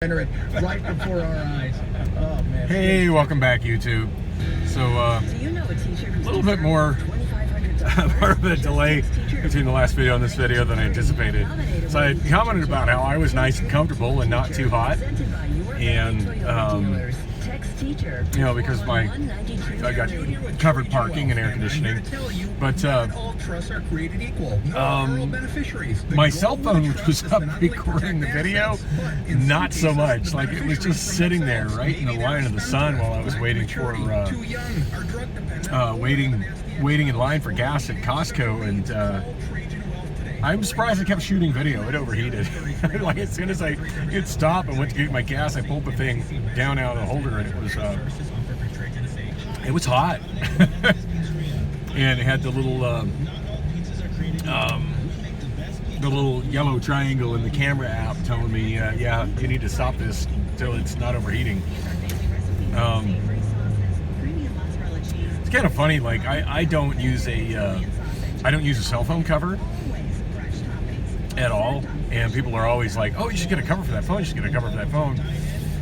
Right before our eyes. Oh man. Hey, welcome back, YouTube. So, a little bit more of a delay between the last video and this video than I anticipated. So I commented about how I was nice and comfortable and not too hot, and you know, because I got covered parking and air conditioning, but my cell phone was up recording the video, not so much. Like, it was just sitting there right in the line of the sun while I was waiting for waiting in line for gas at Costco, and I'm surprised I kept shooting video. It overheated. Like, as soon as I hit stop and went to get my gas, I pulled the thing down out of the holder, and it was hot. And it had the little yellow triangle in the camera app telling me, yeah, you need to stop this until it's not overheating. It's kind of funny. Like, I don't use a cell phone cover at all, and people are always like, oh, you should get a cover for that phone, you should get a cover for that phone,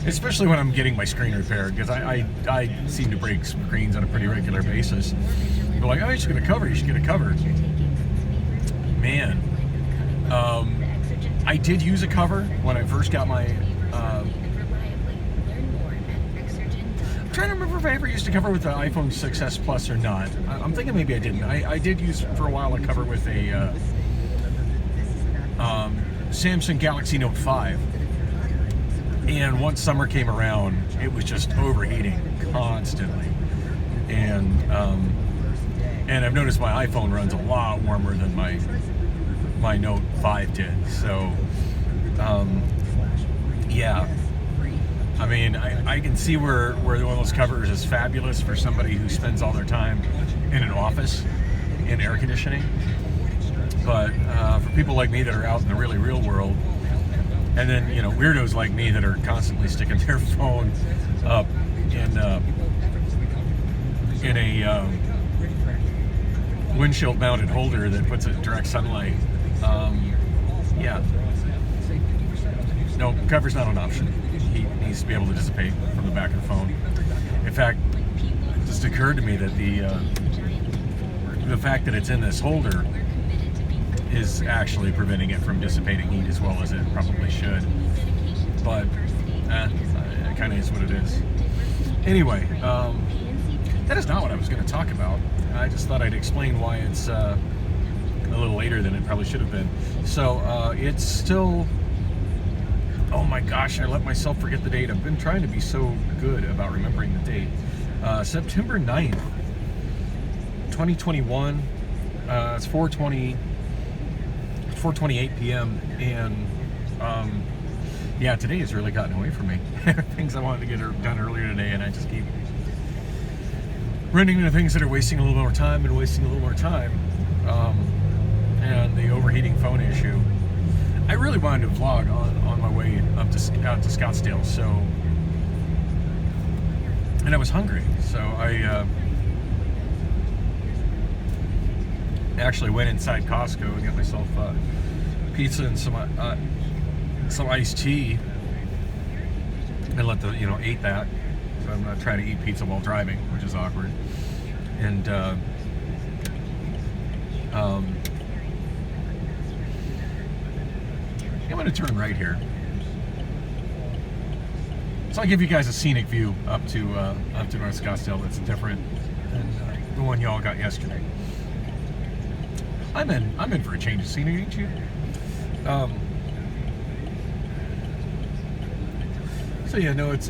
especially when I'm getting my screen repaired, because I seem to break screens on a pretty regular basis. They're like, oh, you should get a cover, you should get a cover. Man, I did use a cover when I first got my I'm trying to remember if I ever used a cover with the iPhone 6s Plus or not. I'm thinking maybe I didn't. I did use for a while a cover with a Samsung Galaxy Note 5, and once summer came around, it was just overheating constantly, and I've noticed my iPhone runs a lot warmer than my Note 5 did. So yeah, I mean, I can see where one of those covers is fabulous for somebody who spends all their time in an office in air conditioning. But for people like me that are out in the really real world, and then, you know, weirdos like me that are constantly sticking their phone up in a windshield mounted holder that puts it in direct sunlight, yeah, no, cover's not an option. He needs to be able to dissipate from the back of the phone. In fact, it just occurred to me that the fact that it's in this holder is actually preventing it from dissipating heat as well as it probably should. But it kind of is what it is. Anyway, that is not what I was going to talk about. I just thought I'd explain why it's a little later than it probably should have been. So it's still, oh my gosh, I let myself forget the date. I've been trying to be so good about remembering the date. September 9th, 2021. It's 4:28 p.m. and yeah, today has really gotten away from me. Things I wanted to get done earlier today, and I just keep running into things that are wasting a little more time and wasting a little more time. And the overheating phone issue. I really wanted to vlog on my way out to Scottsdale, so, and I was hungry, so I actually went inside Costco and got myself pizza and some iced tea, and ate that. So I'm not trying to eat pizza while driving, which is awkward. And I'm going to turn right here, so I'll give you guys a scenic view up to North Scottsdale that's different than the one y'all got yesterday. I'm in for a change of scenery, ain't you? So yeah, no, it's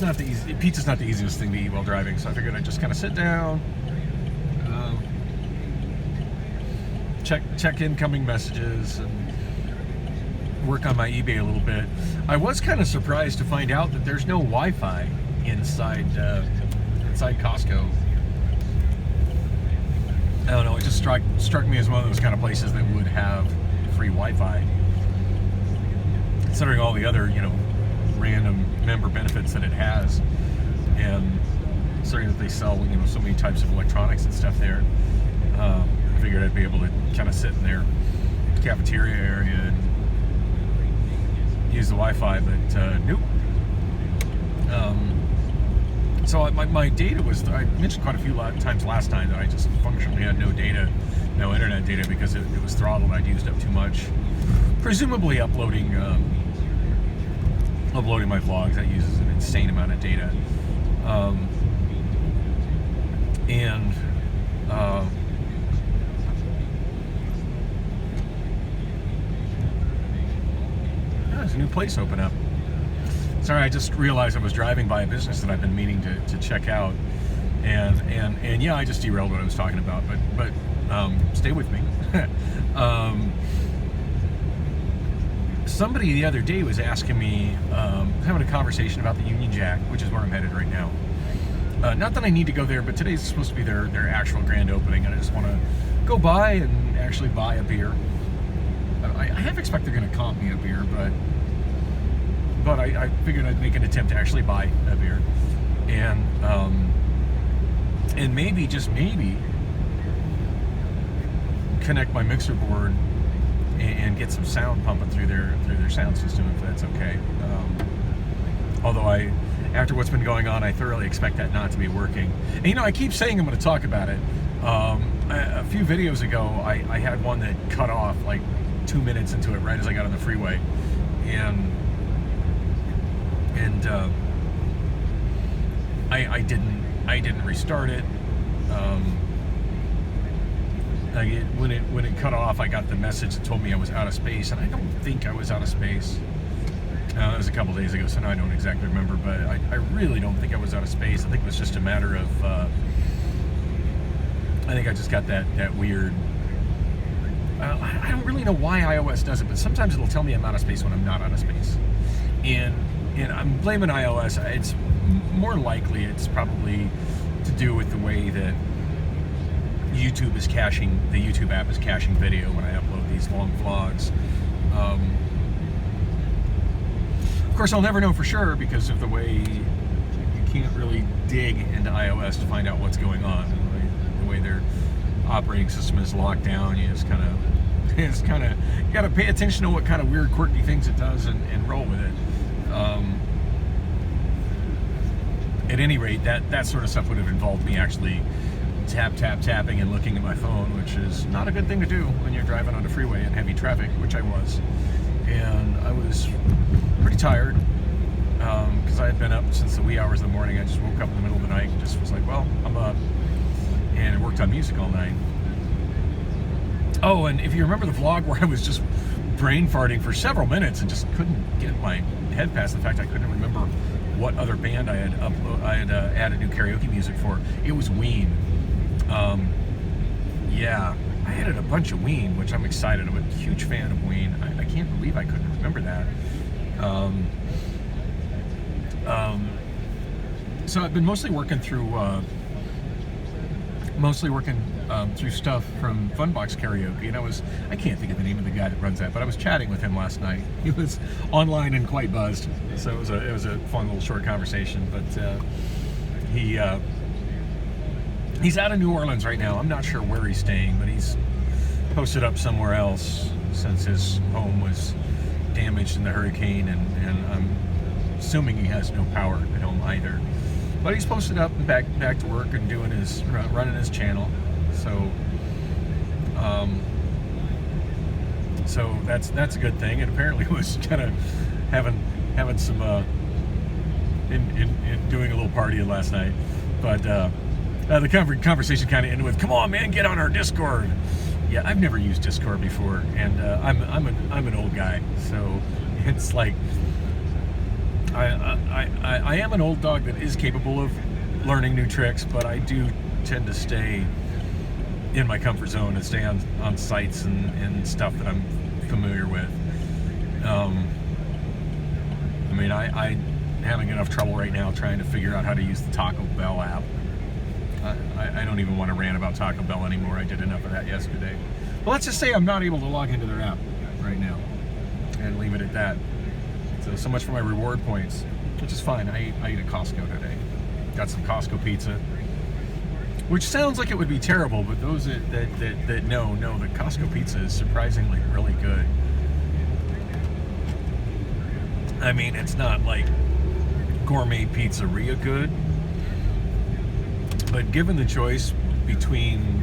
not the easy. Pizza's not the easiest thing to eat while driving. So I figured I'd just kind of sit down, check incoming messages, and work on my eBay a little bit. I was kind of surprised to find out that there's no Wi-Fi inside Costco. I don't know, it just struck me as one of those kind of places that would have free Wi-Fi, considering all the other, random member benefits that it has, and considering that they sell, so many types of electronics and stuff there. I figured I'd be able to kind of sit in their cafeteria area and, use the Wi-Fi, but nope. So my data was, I mentioned quite a few times last time that I just functionally had no data, no internet data, because it was throttled. I'd used up too much. Presumably uploading my vlogs, that uses an insane amount of data. There's a new place open up. Sorry, I just realized I was driving by a business that I've been meaning to check out, and yeah, I just derailed what I was talking about, but stay with me. Somebody the other day was asking me, having a conversation about the Union Jack, which is where I'm headed right now. Not that I need to go there, but today's supposed to be their actual grand opening, and I just want to go by and actually buy a beer. I half expect they're going to comp me a beer, but I figured I'd make an attempt to actually buy a beer, and maybe, just maybe, connect my mixer board and get some sound pumping through their sound system, if that's okay. Although after what's been going on, I thoroughly expect that not to be working. And I keep saying I'm going to talk about it. A few videos ago, I had one that cut off like 2 minutes into it, right as I got on the freeway, and I didn't restart it. When it cut off, I got the message that told me I was out of space, and I don't think I was out of space. It was a couple days ago, so now I don't exactly remember, but I really don't think I was out of space. I think it was just a matter of, I think I just got that weird, I don't really know why iOS does it, but sometimes it'll tell me I'm out of space when I'm not out of space. And I'm blaming iOS. It's more likely it's probably to do with the way that YouTube is caching, the YouTube app is caching video when I upload these long vlogs. Of course, I'll never know for sure because of the way you can't really dig into iOS to find out what's going on. The way their operating system is locked down, you just kind of, you got to pay attention to what kind of weird, quirky things it does and roll with it. At any rate, that sort of stuff would have involved me actually tapping and looking at my phone, which is not a good thing to do when you're driving on a freeway in heavy traffic, which I was. And I was pretty tired because I had been up since the wee hours of the morning. I just woke up in the middle of the night and just was like, well, I'm up, and worked on music all night. Oh, and if you remember the vlog where I was just brain farting for several minutes and just couldn't get my head past the fact I couldn't remember what other band I had added new karaoke music for. It was Ween. Yeah, I added a bunch of Ween, which I'm excited. I'm a huge fan of Ween. I can't believe I couldn't remember that. So I've been mostly working through stuff from Funbox Karaoke, and I can't think of the name of the guy that runs that, but I was chatting with him last night. He was online and quite buzzed, so it was a fun little short conversation. But he's out of New Orleans right now. I'm not sure where he's staying, but he's posted up somewhere else since his home was damaged in the hurricane, and I'm assuming he has no power at home either. But he's posted up and back to work and running his channel. So that's a good thing. And apparently was kind of having some in doing a little partying last night. But the conversation kind of ended with, "Come on, man, get on our Discord." Yeah, I've never used Discord before, and I'm an old guy, so it's like I am an old dog that is capable of learning new tricks, but I do tend to stay in my comfort zone and stay on sites and stuff that I'm familiar with. I'm having enough trouble right now trying to figure out how to use the Taco Bell app. I don't even want to rant about Taco Bell anymore. I did enough of that yesterday. But let's just say I'm not able to log into their app right now and leave it at that. So much for my reward points, which is fine. I ate at Costco today. Got some Costco pizza, which sounds like it would be terrible, but those that know that Costco pizza is surprisingly really good. I mean, it's not like gourmet pizzeria good, but given the choice between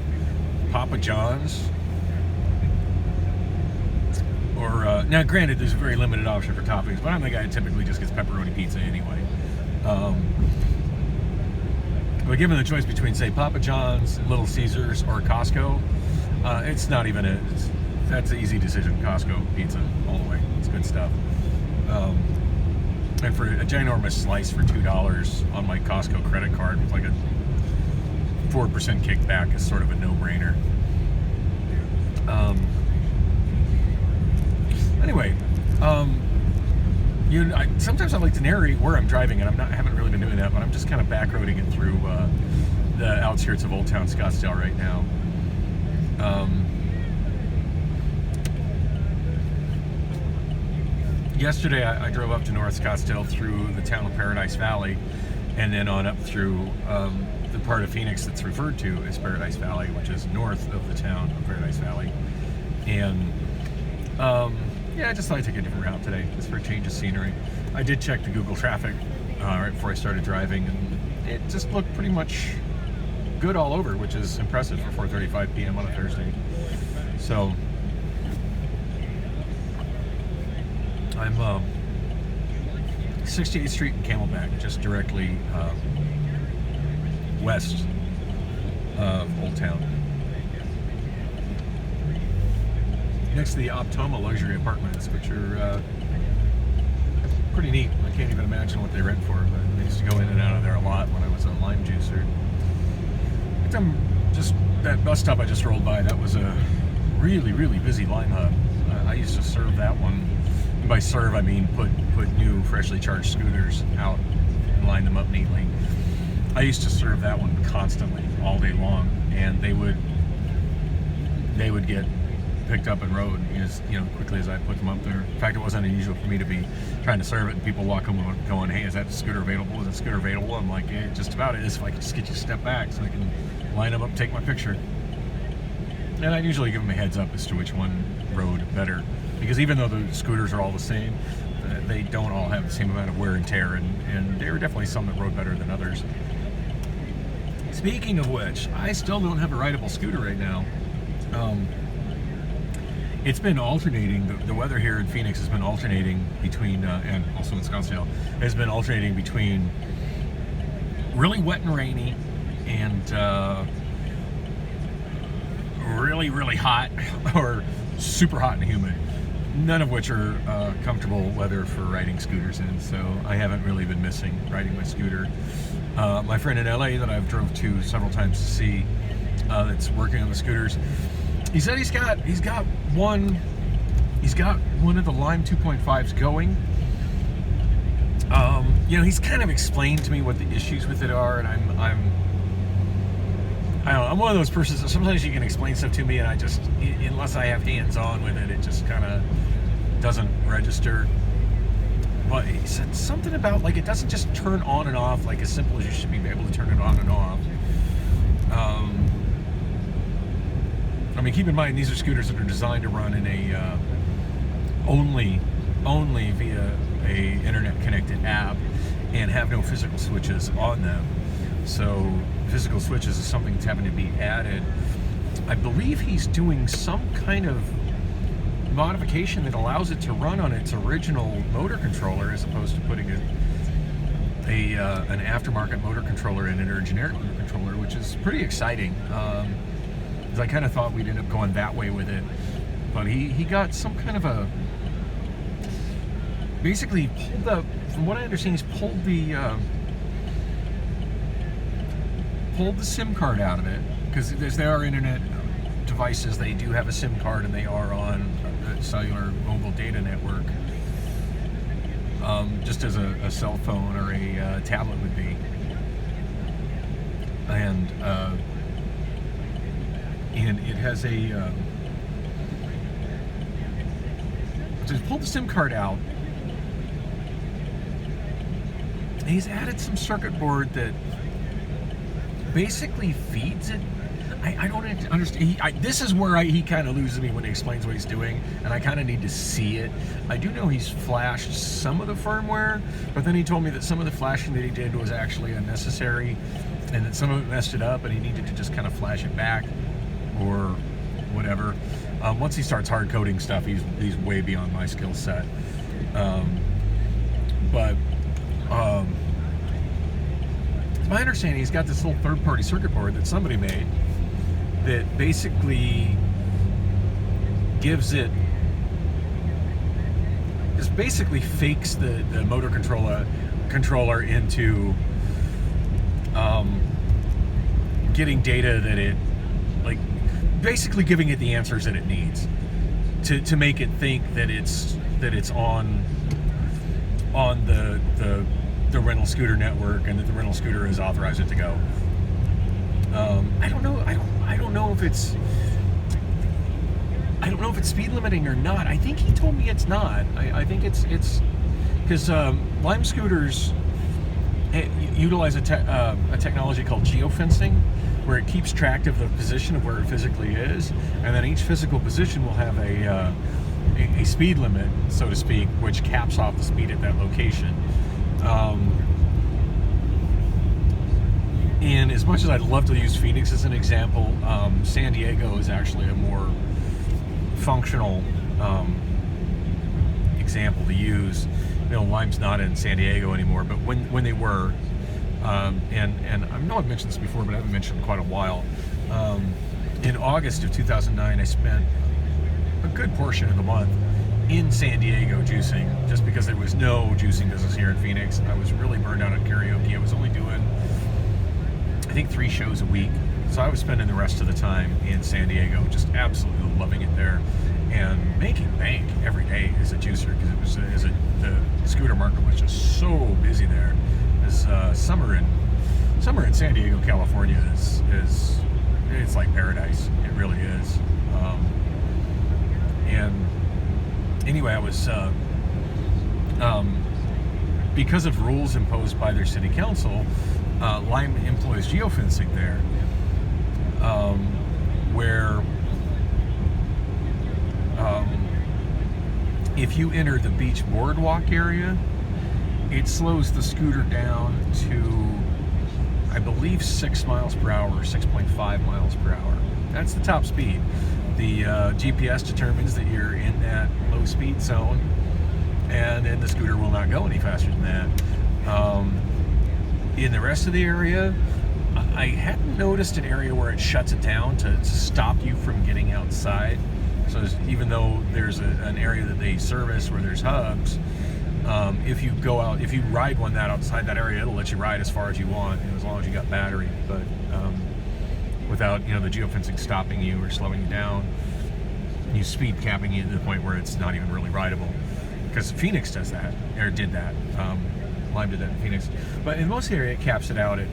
Papa John's or now granted there's a very limited option for toppings, but I'm the guy who typically just gets pepperoni pizza anyway. But given the choice between, say, Papa John's, Little Caesars, or Costco, it's not even that's an easy decision. Costco pizza all the way. It's good stuff. And for a ginormous slice for $2 on my Costco credit card with like a 4% kickback is sort of a no-brainer. Anyway, sometimes I like to narrate where I'm driving, and I haven't really been doing that, but I'm just kind of backroading it through the outskirts of Old Town Scottsdale right now. Yesterday, I drove up to North Scottsdale through the town of Paradise Valley, and then on up through the part of Phoenix that's referred to as Paradise Valley, which is north of the town of Paradise Valley. And yeah, I just thought I'd take a different route today, just for a change of scenery. I did check the Google traffic right before I started driving, and it just looked pretty much good all over, which is impressive for 4:35 p.m. on a Thursday. So I'm 68th Street in Camelback, just directly west of Old Town, next to the Optoma luxury apartments, which are pretty neat. I can't even imagine what they rent for, but I used to go in and out of there a lot when I was a lime juicer. Just that bus stop I just rolled by, that was a really, really busy lime hub. I used to serve that one. And by serve, I mean put new, freshly charged scooters out and line them up neatly. I used to serve that one constantly, all day long, and they would get picked up and rode as quickly as I put them up there. In fact, it wasn't unusual for me to be trying to serve it and people walk up going, "Hey, is that scooter available? Is that scooter available?" I'm like, "Yeah, just about it is. If I could just get you to step back so I can line them up and take my picture." And I usually give them a heads up as to which one rode better, because even though the scooters are all the same, they don't all have the same amount of wear and tear, and there are definitely some that rode better than others. Speaking of which, I still don't have a rideable scooter right now. It's been alternating. The weather here in Phoenix has been alternating between, and also in Scottsdale, has been alternating between really wet and rainy and really, really hot or super hot and humid. None of which are comfortable weather for riding scooters in, so I haven't really been missing riding my scooter. My friend in LA that I've drove to several times to see, that's working on the scooters, he said he's got one of the Lime 2.5s going. He's kind of explained to me what the issues with it are, and I don't know, I'm one of those persons that sometimes you can explain stuff to me and I just, unless I have hands-on with it, it just kind of doesn't register. But he said something about, like, it doesn't just turn on and off like as simple as you should be able to turn it on and off. I mean, keep in mind, these are scooters that are designed to run in a only via a internet-connected app and have no physical switches on them. So physical switches is something that's having to be added. I believe he's doing some kind of modification that allows it to run on its original motor controller as opposed to putting an aftermarket motor controller in it, or a generic motor controller, which is pretty exciting. Because I kind of thought we'd end up going that way with it, but he got some kind of a, basically from what I understand, he's pulled the SIM card out of it, because there are internet devices, they do have a SIM card and they are on the cellular mobile data network, just as a cell phone or a tablet would be. And it has so he's pulled the SIM card out, and he's added some circuit board that basically feeds it. I don't understand. This is where he kind of loses me when he explains what he's doing, and I kind of need to see it. I do know he's flashed some of the firmware, but then he told me that some of the flashing that he did was actually unnecessary, and that some of it messed it up, and he needed to just kind of flash it back, or whatever. Once he starts hard coding stuff, he's way beyond my skill set. But it's my understanding he's got this little third-party circuit board that somebody made that basically fakes the motor controller into getting data that it, like, basically giving it the answers that it needs to make it think that it's on the rental scooter network, and that the rental scooter has authorized it to go. I don't know if it's speed limiting or not. I think he told me it's not. I think it's because Lime scooters utilize a technology called geofencing, where it keeps track of the position of where it physically is, and then each physical position will have a speed limit, so to speak, which caps off the speed at that location. And as much as I'd love to use Phoenix as an example, San Diego is actually a more functional example to use. Lime's not in San Diego anymore, but when they were, and I know I've mentioned this before, but I haven't mentioned it in quite a while. In August of 2009, I spent a good portion of the month in San Diego juicing, just because there was no juicing business here in Phoenix. I was really burned out on karaoke. I was only doing, I think, 3 shows a week. So I was spending the rest of the time in San Diego, just absolutely loving it there, and making bank every day as a juicer, because the scooter market was just so busy there. As summer in San Diego, California is it's like paradise. It really is. And anyway, I was because of rules imposed by their city council, Lime employs geofencing there, where if you enter the beach boardwalk area, it slows the scooter down to, I believe, 6 miles per hour, or 6.5 miles per hour. That's the top speed. The GPS determines that you're in that low speed zone, and then the scooter will not go any faster than that. In the rest of the area, I hadn't noticed an area where it shuts it down to stop you from getting outside. So even though there's an area that they service where there's hubs, if you go out, if you ride one that outside that area, it'll let you ride as far as you want, as long as you got battery. But without the geofencing stopping you or slowing you down, you speed capping you to the point where it's not even really rideable. Because Phoenix does that, or did that. Lime did that in Phoenix. But in most area, it caps it out at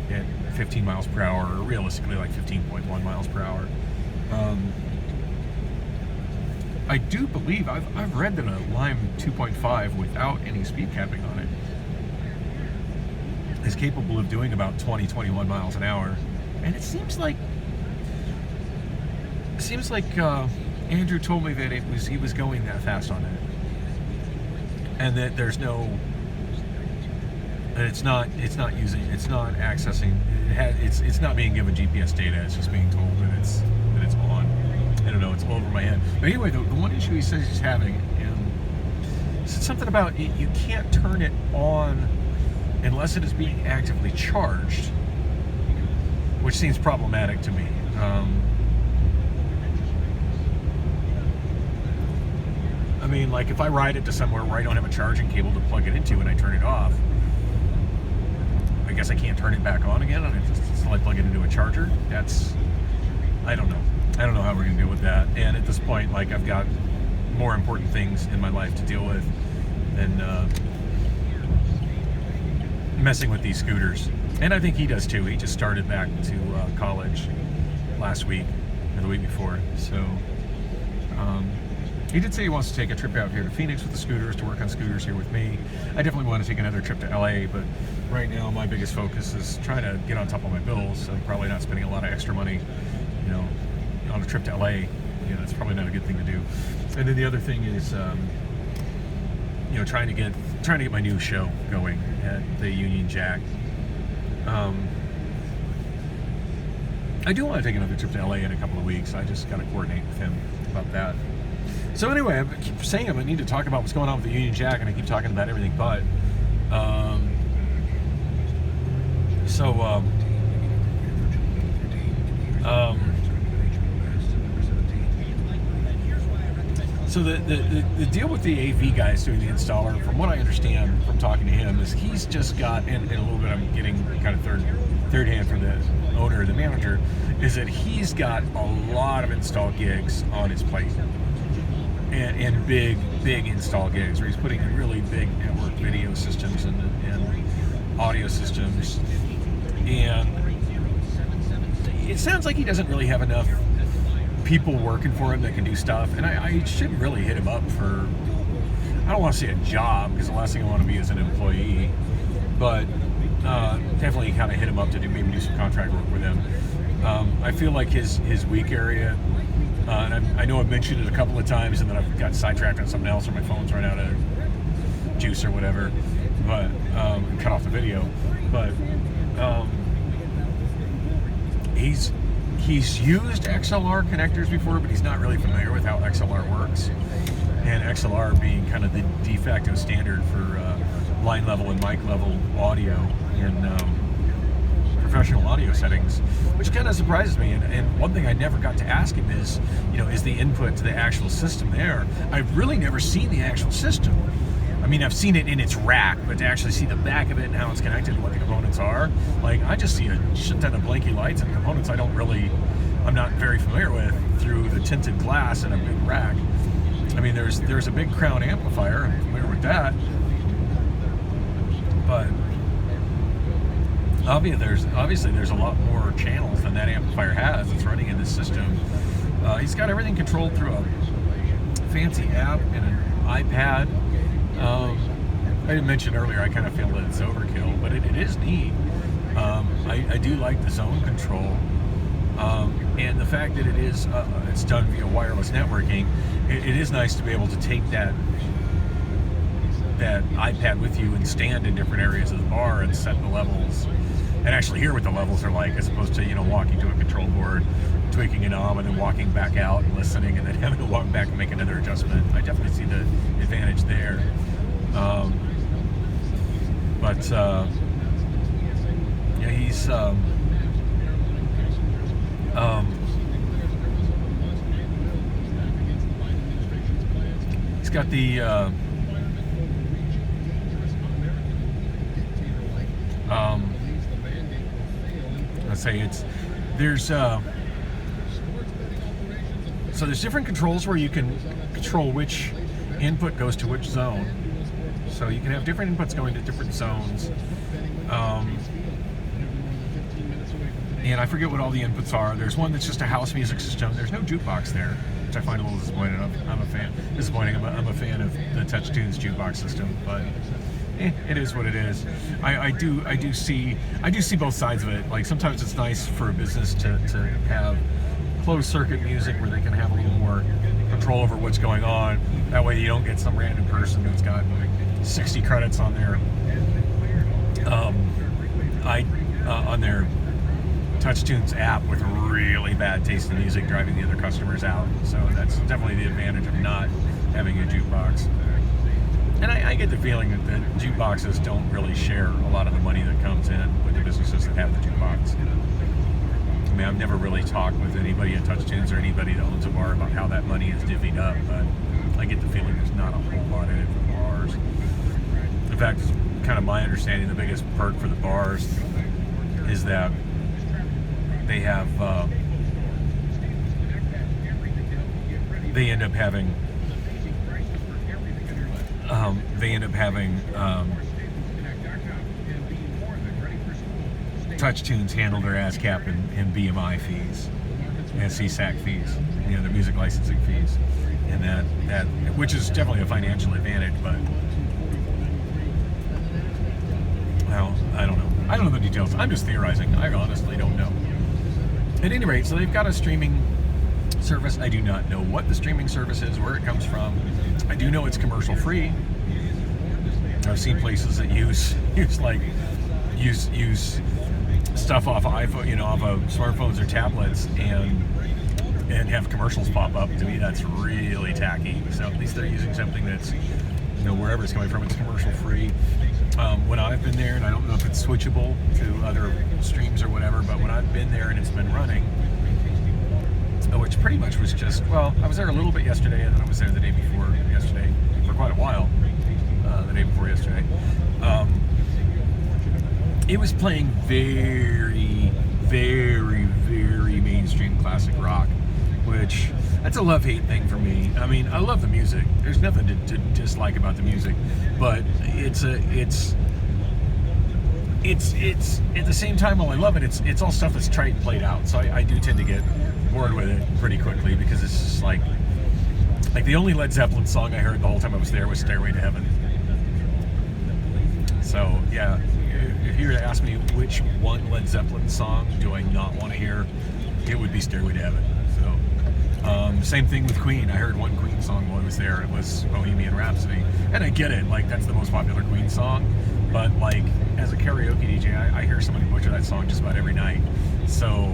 15 miles per hour, or realistically like 15.1 miles per hour. I do believe, I've read that a Lime 2.5 without any speed capping on it is capable of doing about 21 miles an hour. And it seems like Andrew told me that he was going that fast on it, and that there's no, and it's not accessing, it's not being given GPS data. It's just being told that it's on. I don't know, it's all over my head. But anyway, the one issue he says he's having, and it's something about it, you can't turn it on unless it is being actively charged, which seems problematic to me. I mean, like, if I ride it to somewhere where I don't have a charging cable to plug it into and I turn it off, I guess I can't turn it back on again until I plug it into a charger. I don't know. I don't know how we're going to deal with that. And at this point, like, I've got more important things in my life to deal with than messing with these scooters. And I think he does too. He just started back to college last week, or the week before. So he did say he wants to take a trip out here to Phoenix with the scooters, to work on scooters here with me. I definitely want to take another trip to LA, but right now my biggest focus is trying to get on top of my bills. So I'm probably not spending a lot of extra money you know, on a trip to LA, you know, it's probably not a good thing to do. And then the other thing is, you know, trying to get my new show going at the Union Jack. I do want to take another trip to LA in a couple of weeks. I just got to coordinate with him about that. So anyway, I keep saying I need to talk about what's going on with the Union Jack, and I keep talking about everything but. So the deal with the AV guys doing the installer, from what I understand from talking to him, is he's just got, and a little bit I'm getting kind of third hand from the owner, the manager, is that he's got a lot of install gigs on his plate. And big install gigs where he's putting in really big network video systems and audio systems. And it sounds like he doesn't really have enough people working for him that can do stuff. And I should really hit him up for, I don't want to say a job, because the last thing I want to be is an employee, but definitely kind of hit him up to maybe do some contract work with him. I feel like his weak area, and I know I've mentioned it a couple of times, and then I've got sidetracked on something else, or my phone's run out of juice or whatever, but cut off the video. But he's used XLR connectors before, but he's not really familiar with how XLR works. And XLR being kind of the de facto standard for line level and mic level audio in professional audio settings, which kind of surprises me. And one thing I never got to ask him is, you know, is the input to the actual system there? I've really never seen the actual system. I mean, I've seen it in its rack, but to actually see the back of it and how it's connected and what the components are, like, I just see a shit ton of blanky lights and components I'm not very familiar with through the tinted glass in a big rack. I mean, there's a big Crown amplifier, I'm familiar with that, but obviously there's a lot more channels than that amplifier has that's running in this system. He's got everything controlled through a fancy app and an iPad. I didn't mention earlier, I kind of feel that it's overkill, but it is neat. I do like the zone control, and the fact that it's done via wireless networking. It is nice to be able to take that iPad with you and stand in different areas of the bar and set the levels, and actually hear what the levels are like, as opposed to, you know, walking to a control board, tweaking a knob, and then walking back out and listening, and then having to walk back and make another adjustment. I definitely see the advantage there. Yeah, he's got the let's say there's different controls where you can control which input goes to which zone. So you can have different inputs going to different zones. And I forget what all the inputs are. There's one that's just a house music system. There's no jukebox there, which I find a little disappointing. I'm a fan. Disappointing. I'm a fan of the TouchTunes jukebox system, but it is what it is. I do see both sides of it. Like, sometimes it's nice for a business to have closed circuit music where they can have a little more control over what's going on. That way you don't get some random person who's got 60 credits on their on their TouchTunes app with really bad taste in music, driving the other customers out. So that's definitely the advantage of not having a jukebox. And I get the feeling that the jukeboxes don't really share a lot of the money that comes in with the businesses that have the jukebox. I mean, I've never really talked with anybody at TouchTunes or anybody that owns a bar about how that money is divvied up, but I get the feeling there's not a whole lot in it for the bars. In fact, it's kind of my understanding, the biggest perk for the bars is that they have they end up having TouchTunes handle their ASCAP and BMI fees and CSAC fees, you know, their music licensing fees, and that which is definitely a financial advantage. But well, I don't know the details. I'm just theorizing. I honestly don't know. At any rate, so they've got a streaming service. I do not know what the streaming service is, where it comes from. I do know it's commercial free. I've seen places that use stuff off iPhone, off of smartphones or tablets, and have commercials pop up. To me, that's really tacky. So at least they're using something that's, wherever it's coming from, it's commercial free. When I've been there, and I don't know if it's switchable to other streams or whatever, but when I've been there and it's been running, which pretty much was just, I was there a little bit yesterday, and then I was there the day before yesterday for quite a while, the day before yesterday. It was playing very, very, very mainstream classic rock, which, that's a love-hate thing for me. I mean, I love the music. There's nothing to dislike about the music, but it's at the same time, while I love it, it's all stuff that's tried and played out. So I do tend to get bored with it pretty quickly, because it's just like the only Led Zeppelin song I heard the whole time I was there was Stairway to Heaven. So yeah, if you were to ask me which one Led Zeppelin song do I not want to hear, it would be Stairway to Heaven. So same thing with Queen. I heard one Queen song while I was there. It was Bohemian Rhapsody, and I get it, like that's the most popular Queen song, but like as a karaoke DJ, I hear somebody butcher that song just about every night. So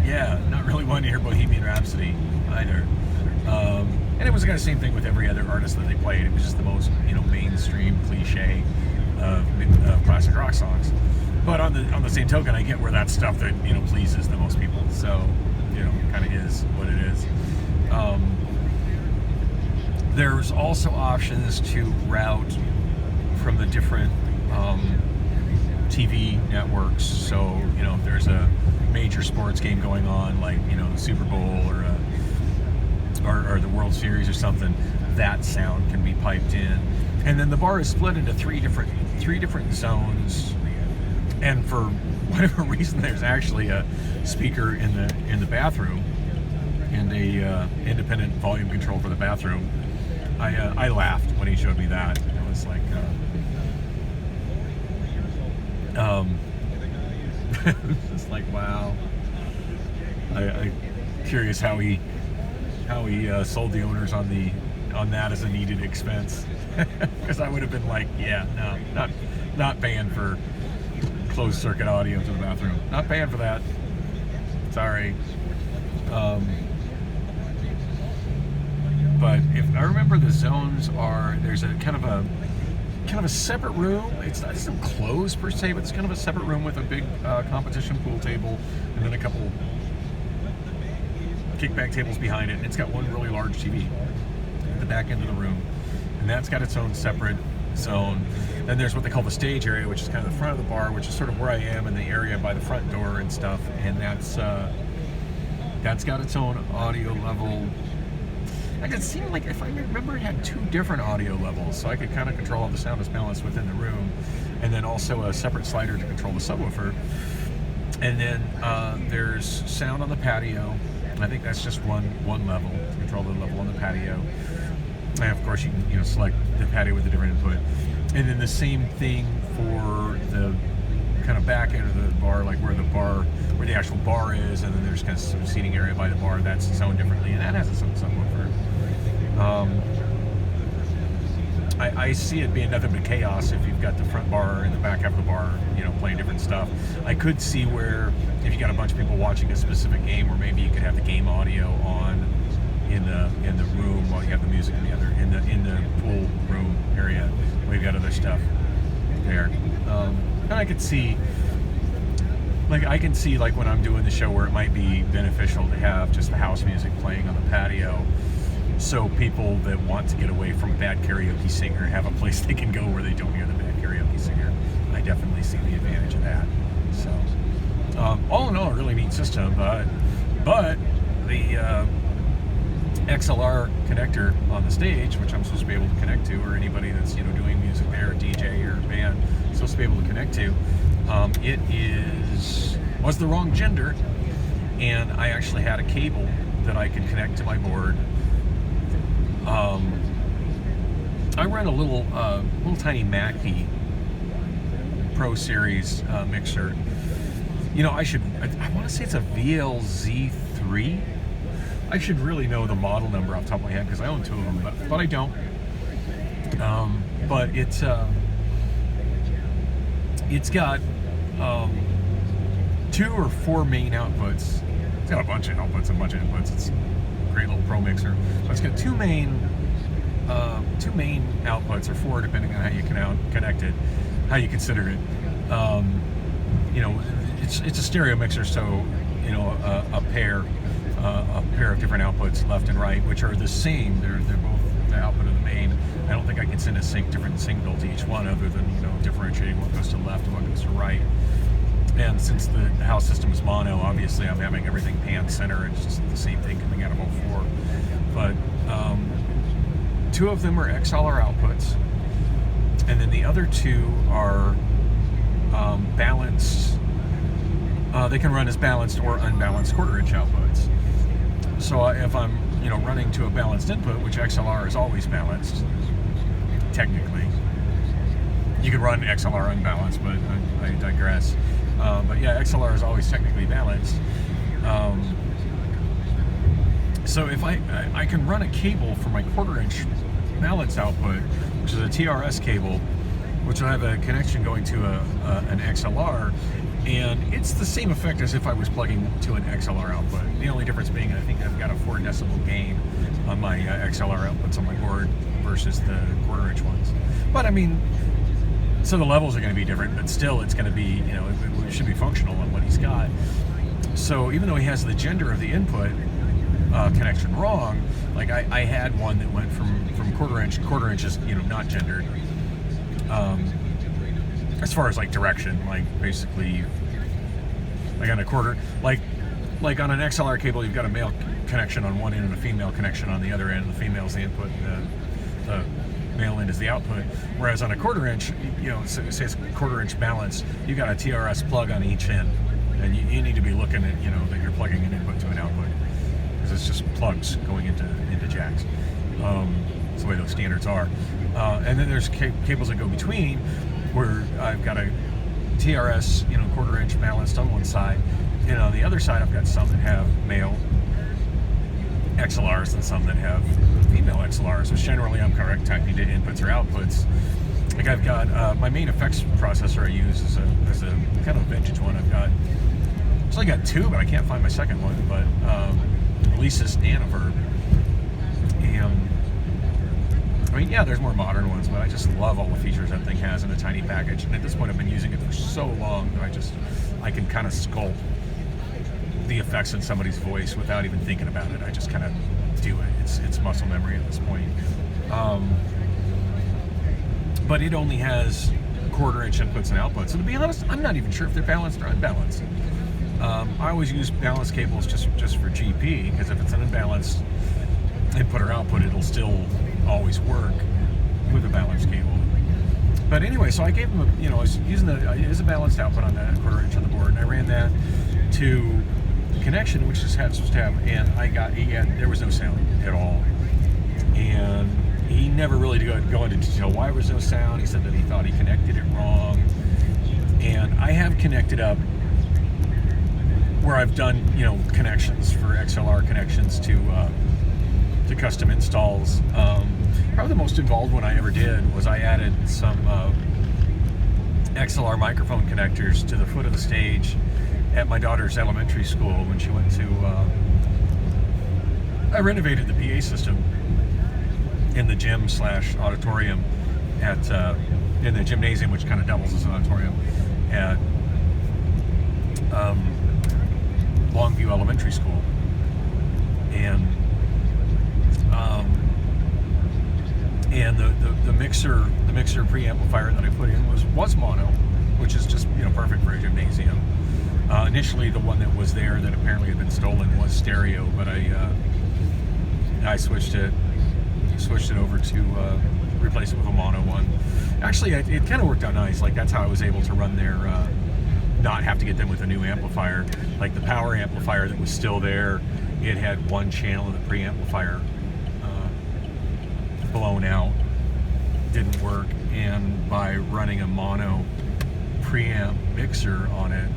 yeah, not really wanting to hear Bohemian Rhapsody either. And it was the kind of same thing with every other artist that they played. It was just the most mainstream cliche of classic rock songs. But on the same token, I get where that's stuff that pleases the most people. So it kind of is what it is. There's also options to route from the different TV networks. So if there's a major sports game going on, like the Super Bowl or the World Series or something, that sound can be piped in. And then the bar is split into three different zones. And for whatever reason, there's actually a speaker in the bathroom and a independent volume control for the bathroom. I laughed when he showed me that. I was like, it's like, wow. I'm curious how he sold the owners on that as a needed expense, because I would have been like, yeah, no, not paying for closed circuit audio to the bathroom. Not paying for that. Sorry. But if I remember, the zones there's a kind of a separate room. It's not closed per se, but it's kind of a separate room with a big competition pool table, and then a couple kickback tables behind it. It's got one really large TV at the back end of the room, and that's got its own separate zone. Then there's what they call the stage area, which is kind of the front of the bar, which is sort of where I am in the area by the front door and stuff. And that's got its own audio level. Like, it seemed like, if I remember, it had two different audio levels, so I could kind of control all the sound is balanced within the room, and then also a separate slider to control the subwoofer. And then there's sound on the patio. I think that's just one level to control the level on the patio. And of course, you can select the patio with a different input. And then the same thing for the kind of back end of the bar, like where the actual bar is, and then there's kind of some seating area by the bar that's zoned differently, and that has its own subwoofer. I see it being nothing but chaos if you've got the front bar and the back half of the bar, playing different stuff. I could see where if you got a bunch of people watching a specific game, or maybe you could have the game audio on in the room while you have the music in the pool room area where you've got other stuff there. And I could see, like when I'm doing the show, where it might be beneficial to have just the house music playing on the patio, so people that want to get away from a bad karaoke singer have a place they can go where they don't hear the bad karaoke singer. I definitely see the advantage of that. So, all in all, a really neat system, but the XLR connector on the stage, which I'm supposed to be able to connect to, or anybody that's doing music there, DJ or band, supposed to be able to connect to, was the wrong gender, and I actually had a cable that I could connect to my board. I run a little tiny Mackie Pro Series mixer, You know, I want to say it's a VLZ3. I should really know the model number off the top of my head because I own two of them, but I don't. But it's got 2 or 4 main outputs. It's got a bunch of outputs and a bunch of inputs. It's a great little Pro mixer. But it's got two main outputs, or 4 depending on how you connect it, how you consider it. You know, it's a stereo mixer, so you know a pair of different outputs, left and right, which are the same. They're both the output of the main. I don't think I can send a different signal to each one, other than, you know, differentiating what goes to the left and what goes to the right. And since the house system is mono, obviously I'm having everything pan center. It's just the same thing coming out of all 4. But 2 of them are XLR outputs, and then the other 2 are balanced. They can run as balanced or unbalanced 1/4-inch outputs. So if I'm, you know, running to a balanced input, which XLR is always balanced, technically. You could run XLR unbalanced, but I digress. But yeah, XLR is always technically balanced. So if I can run a cable for my 1/4-inch balanced output, which is a TRS cable, which will have a connection going to an XLR, and it's the same effect as if I was plugging to an XLR output. The only difference being, I think I've got a 4 decibel gain on my XLR outputs on my board versus the 1/4-inch ones. But I mean, so the levels are going to be different, but still it's going to be, you know, it should be functional on what he's got. So even though he has the gender of the input connection wrong, like I had one that went from 1/4 inch is, you know, not gendered. As far as like direction, like basically, like on a quarter, like on an XLR cable, you've got a male connection on one end and a female connection on the other end. The female's the input, the male end is the output. Whereas on a 1/4-inch, you know, say it's 1/4-inch balance, you got a TRS plug on each end, and you need to be looking at, you know, that you're plugging an input to an output, because it's just plugs going into jacks. That's the way those standards are. And then there's cables that go between, where I've got a TRS, you know, 1/4-inch balanced on one side, and on the other side I've got some that have male XLRs and some that have female XLRs, which generally I'm connecting to inputs or outputs. Like I've got my main effects processor I use is a kind of vintage one. I got 2, but I can't find my second one. But Alesis Nanoverb, and I mean, yeah, there's more modern ones, but I just love all the features that thing has in a tiny package. And at this point, I've been using it for so long that I can kind of sculpt the effects in somebody's voice without even thinking about it. I just kind of do it. It's muscle memory at this point. But it only has 1/4-inch inputs and outputs. So to be honest, I'm not even sure if they're balanced or unbalanced. I always use balanced cables just for GP, because if it's an unbalanced input or output, it'll still always work with a balanced cable. But anyway, so I gave him I was using a balanced output on that 1/4-inch on the board, and I ran that to the connection, which just had supposed to have, and there was no sound at all. And he never really go into detail why there was no sound. He said that he thought he connected it wrong. And I have connected up where I've done, connections for XLR connections to custom installs. Probably the most involved one I ever did was I added some XLR microphone connectors to the foot of the stage at my daughter's elementary school when she went to, I renovated the PA system in the gym/auditorium in the gymnasium, which kind of doubles as an auditorium at Longview Elementary School. And the mixer preamplifier that I put in was mono, which is just perfect for a gymnasium. Initially, the one that was there that apparently had been stolen was stereo, but I switched it over to replace it with a mono one. Actually, it kind of worked out nice. Like, that's how I was able to run their not have to get them with a new amplifier. Like the power amplifier that was still there, it had one channel of the preamplifier blown out, didn't work, and by running a mono preamp mixer on it,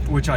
which I